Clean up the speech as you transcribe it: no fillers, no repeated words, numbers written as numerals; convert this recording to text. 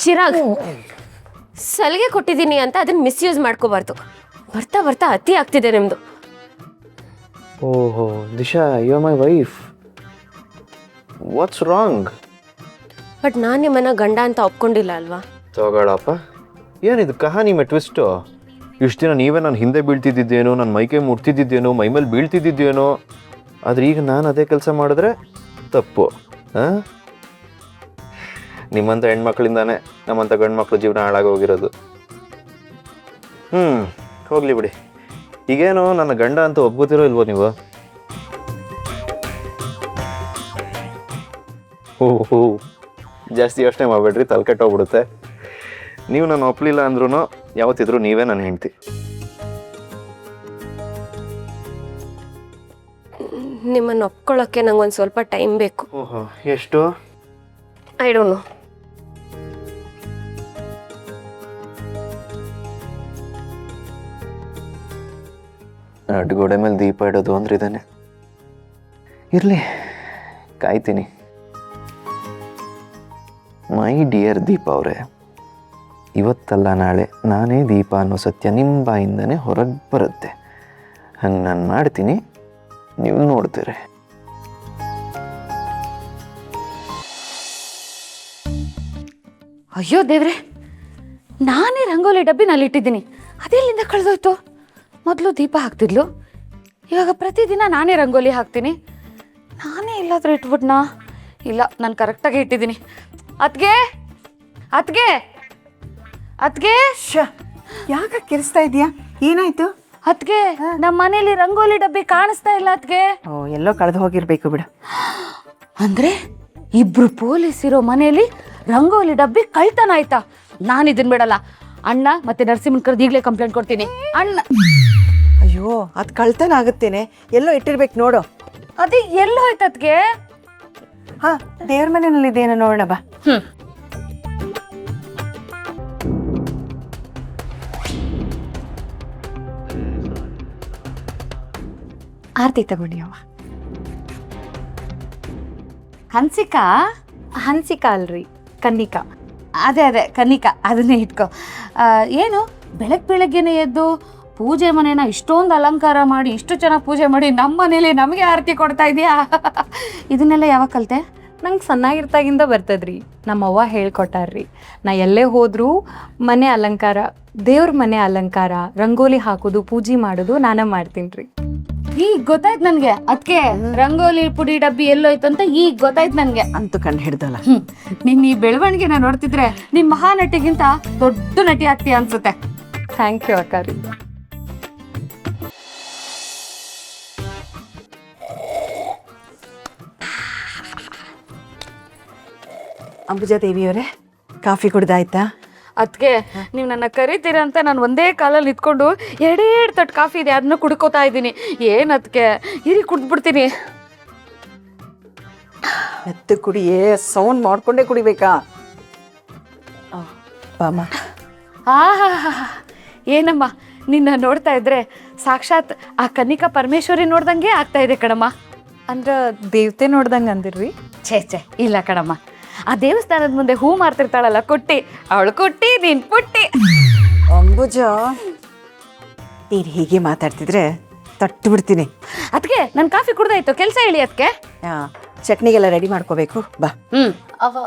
ಚಿರಾಗ್, ಸಲಿಗೆ ಕೊಟ್ಟಿದ್ದೀನಿ ಅಂತ ಅದನ್ನ ಮಿಸ್ಯೂಸ್ ಮಾಡ್ಕೋಬಾರ್ದು. ಬರ್ತಾ ಬರ್ತಾ ಅತಿ ಆಗ್ತಿದೆ ನಿಮ್ದು. ಓಹೋ Disha, you are my wife. What's wrong? But ನಾನು ನಿಮ್ಮನ್ನ ಗಂಡ ಅಂತ ಒಪ್ಕೊಂಡಿಲ್ಲ ಅಲ್ವಾ? ತಗೊಳಪ್ಪ, ಏನಿದು ಕಹಾನಿ ಮೇ ಟ್ವಿಸ್ಟು? ಇಷ್ಟು ದಿನ ನೀವೇ ನಾನು ಹಿಂದೆ ಬೀಳ್ತಿದ್ದೇನೋ, ನನ್ನ ಮೈಕೈ ಮುಟ್ತಿದ್ದೇನೋ, ಮೈಮೇಲೆ ಬೀಳ್ತಿದ್ದೇನೋ. ಆದರೆ ಈಗ ನಾನು ಅದೇ ಕೆಲಸ ಮಾಡಿದ್ರೆ ತಪ್ಪು. ಹಾಂ, ನಿಮ್ಮಂಥ ಹೆಣ್ಮಕ್ಳಿಂದಾನೇ ನಮ್ಮಂಥ ಗಂಡು ಮಕ್ಕಳು ಜೀವನ ಹಾಳಾಗೋಗಿರೋದು. ಹೋಗಲಿ ಬಿಡಿ. ಈಗೇನು ನನ್ನ ಗಂಡ ಅಂತ ಒಪ್ಕೋತಿರೋ ಇಲ್ವೋ ನೀವು? ಓಹೋ, ಜಾಸ್ತಿ ಯೋಚನೆ ಮಾಡಬೇಡ್ರಿ, ತಲೆ ಕೆಟ್ಟೋಗ್ಬಿಡುತ್ತೆ. ನೀವು ನಾನು ಒಪ್ಪಲಿಲ್ಲ ಅಂದ್ರೂ ಯಾವತ್ತಿದ್ರು ನೀವೇ ನನ್ನ ಹೆಂಡ್ತಿ. ನಿಮ್ಮನ್ನು ಒಪ್ಕೊಳ್ಳೋಕ್ಕೆ ನಂಗೊಂದು ಸ್ವಲ್ಪ ಟೈಮ್ ಬೇಕು. ಓಹೋ, ಎಷ್ಟು? I don't know. ಅಡ್ಗೋಡೆ ಮೇಲೆ ದೀಪ ಇಡೋದು ಅಂದ್ರೆ ಇದ್ದಾನೆ. ಇರಲಿ, ಕಾಯ್ತೀನಿ. ಮೈ ಡಿಯರ್ ದೀಪ ಅವರೇ, ಇವತ್ತಲ್ಲ ನಾಳೆ ನಾನೇ ದೀಪ ಅನ್ನೋ ಸತ್ಯ ನಿಮ್ಮ ಬಾಯಿಂದನೇ ಹೊರಗೆ ಬರುತ್ತೆ. ಹಂಗೆ ನಾನು ಮಾಡ್ತೀನಿ, ನೀವು ನೋಡ್ತೀರಿ. ಅಯ್ಯೋ ದೇವ್ರೆ, ನಾನೇ ರಂಗೋಲಿ ಡಬ್ಬಿನಲ್ಲಿ ಇಟ್ಟಿದ್ದೀನಿ, ಅದೆಲ್ಲಿಂದ ಕಳೆದೋಯ್ತು? ಮೊದಲು ದೀಪ ಹಾಕ್ತಿದ್ಲು, ಇವಾಗ ಪ್ರತಿದಿನ ನಾನೇ ರಂಗೋಲಿ ಹಾಕ್ತೀನಿ. ನಾನೇ ಎಲ್ಲಾದರೂ ಇಟ್ಬಿಟ್ನಾ? ಇಲ್ಲ, ನಾನು ಕರೆಕ್ಟಾಗಿ ಇಟ್ಟಿದ್ದೀನಿ. ಅತ್ಗೆ ಅತ್ಗೆ ಅತ್ಗೆ ಯಾಕೆ ಕೆರಿಸ್ತಾ ಇದೆಯಾ? ಏನಾಯ್ತು? ಅತ್ಗೆ, ನಮ್ಮ ಮನೇಲಿ ರಂಗೋಲಿ ಡಬ್ಬಿ ಕಾಣಿಸ್ತಾ ಇಲ್ಲ ಅತ್ಗೆ. ಓ, ಎಲ್ಲೋ ಕಳೆದು ಹೋಗಿರ್ಬೇಕು ಬಿಡು. ಅಂದ್ರೆ ಇಬ್ರು ಪೊಲೀಸ್ ಇರೋ ಮನೆಯಲ್ಲಿ ರಂಗೋಲಿ ಡಬ್ಬಿ ಕಳ್ತನ ಆಯ್ತಾ? ನಾನು ಇದನ್ ಬಿಡಲ್ಲ. ಅಣ್ಣ ಮತ್ತೆ ನರಸಿಂಹನ್ ಕರೆದು ಈಗಲೇ ಕಂಪ್ಲೇಂಟ್ ಕೊಡ್ತೀನಿ. ಅಣ್ಣ, ಅಯ್ಯೋ, ಅದು ಕಳ್ತನ ಆಗುತ್ತೇನೆ, ಎಲ್ಲೋ ಇಟ್ಟಿರ್ಬೇಕು ನೋಡು. ಅದೇ ಎಲ್ಲಿ ಹೋಯ್ತು ಅತ್ಗೆ? ಹಾ, ದೇವ್ರ ಮನೆಯಲ್ಲಿ ಇದೇನೋ ನೋಡೋಣ ಬಾ. ಆರ್ತಿ ತಗೊಂಡಿ ಅವ. ಹನ್ಸಿಕಾ? ಹನ್ಸಿಕಾ ಅಲ್ರಿ, ಕನ್ನಿಕಾ. ಅದೇ ಕನ್ನಿಕಾ, ಅದನ್ನೇ ಇಟ್ಕೊ. ಏನು ಬೆಳಗ್ಗೆನೆ ಎದ್ದು ಪೂಜೆ ಮನೇನ ಇಷ್ಟೊಂದು ಅಲಂಕಾರ ಮಾಡಿ, ಇಷ್ಟು ಚೆನ್ನಾಗಿ ಪೂಜೆ ಮಾಡಿ ನಮ್ಮ ಮನೇಲಿ ನಮಗೆ ಆರತಿ ಕೊಡ್ತಾ ಇದೆಯಾ? ಇದನ್ನೆಲ್ಲ ಯಾವಾಗ ಕಲಿತೆ? ನಂಗೆ ಸಣ್ಣಾಗಿರ್ತಾಗಿಂದ ಬರ್ತದ್ರಿ. ನಮ್ಮವ್ವ ಹೇಳ್ಕೊಟ್ಟಾರ್ರಿ. ನಾ ಎಲ್ಲೇ ಹೋದ್ರೂ ಮನೆ ಅಲಂಕಾರ, ದೇವ್ರ ಮನೆ ಅಲಂಕಾರ, ರಂಗೋಲಿ ಹಾಕೋದು, ಪೂಜೆ ಮಾಡೋದು ನಾನೇ ಮಾಡ್ತೀನಿ ರೀ. ಈಗ ಗೊತ್ತಾಯ್ತು ನನಗೆ. ಅದಕ್ಕೆ ರಂಗೋಲಿ ಪುಡಿ ಡಬ್ಬಿ ಎಲ್ಲೋಯ್ತು ಅಂತ ಈಗ ಗೊತ್ತಾಯ್ತು ನನಗೆ. ಅಂತೂ ಕಂಡು ಹಿಡ್ದಲ್ಲ. ನಿನ್ನ ಈ ಬೆಳವಣಿಗೆನ ನೋಡ್ತಿದ್ರೆ ನಿಮ್ಮ ಮಹಾನಟಿಗಿಂತ ದೊಡ್ಡ ನಟಿ ಆಗ್ತೀಯ ಅನ್ಸುತ್ತೆ. ಥ್ಯಾಂಕ್ ಯು ಅಕ್ಕ ರೀ. ಅಂಬುಜಾ ದೇವಿಯವರೇ, ಕಾಫಿ ಕುಡ್ದಾಯ್ತಾ? ಅದಕ್ಕೆ ನೀವು ನನ್ನ ಕರಿತೀರ ಅಂತ ನಾನು ಒಂದೇ ಕಾಲಲ್ಲಿ ನಿಂತ್ಕೊಂಡು ಎರಡೆರಡು ತಟ್ಟು ಕಾಫಿ ಇದೆ, ಅದನ್ನ ಕುಡ್ಕೋತಾ ಇದ್ದೀನಿ. ಏನು ಅದಕ್ಕೆ ಇರಿ ಕುಡ್ದ್ಬಿಡ್ತೀನಿ. ಎತ್ತು ಕುಡಿಯೇ, ಸೌಂಡ್ ಮಾಡ್ಕೊಂಡೇ ಕುಡಿಬೇಕಾ? ಬಾಮ. ಏನಮ್ಮ, ನಿನ್ನ ನೋಡ್ತಾ ಇದ್ರೆ ಸಾಕ್ಷಾತ್ ಆ ಕನ್ನಿಕಾ ಪರಮೇಶ್ವರಿ ನೋಡ್ದಂಗೆ ಆಗ್ತಾ ಇದೆ ಕಣಮ್ಮ. ಅಂದ್ರೆ ದೇವತೆ ನೋಡ್ದಂಗೆ ಅಂದಿರ್ರಿ? ಛೇ ಇಲ್ಲ ಕಣಮ್ಮ, ಆ ದೇವಸ್ಥಾನದ ಮುಂದೆ ಹೂ ಮಾರ್ತಿರ್ತಾಳಲ್ಲ ಕುಟ್ಟಿ, ಅವಳು ಕುಟ್ಟಿ, ನೀನ್ ಪುಟ್ಟಿ. ಅಂಬುಜಾ, ನೀನು ಹೀಗೆ ಮಾತಾಡ್ತಿದ್ರೆ ತಟ್ಟು ಬಿಡ್ತೀನಿ. ಅದಕ್ಕೆ ನನ್ನ ಕಾಫಿ ಕುಡ್ದಾಯ್ತು, ಕೆಲಸ ಹೇಳಿ ಅದಕ್ಕೆ. ಚಟ್ನಿಗೆಲ್ಲ ರೆಡಿ ಮಾಡ್ಕೋಬೇಕು ಬಾ. ಅವ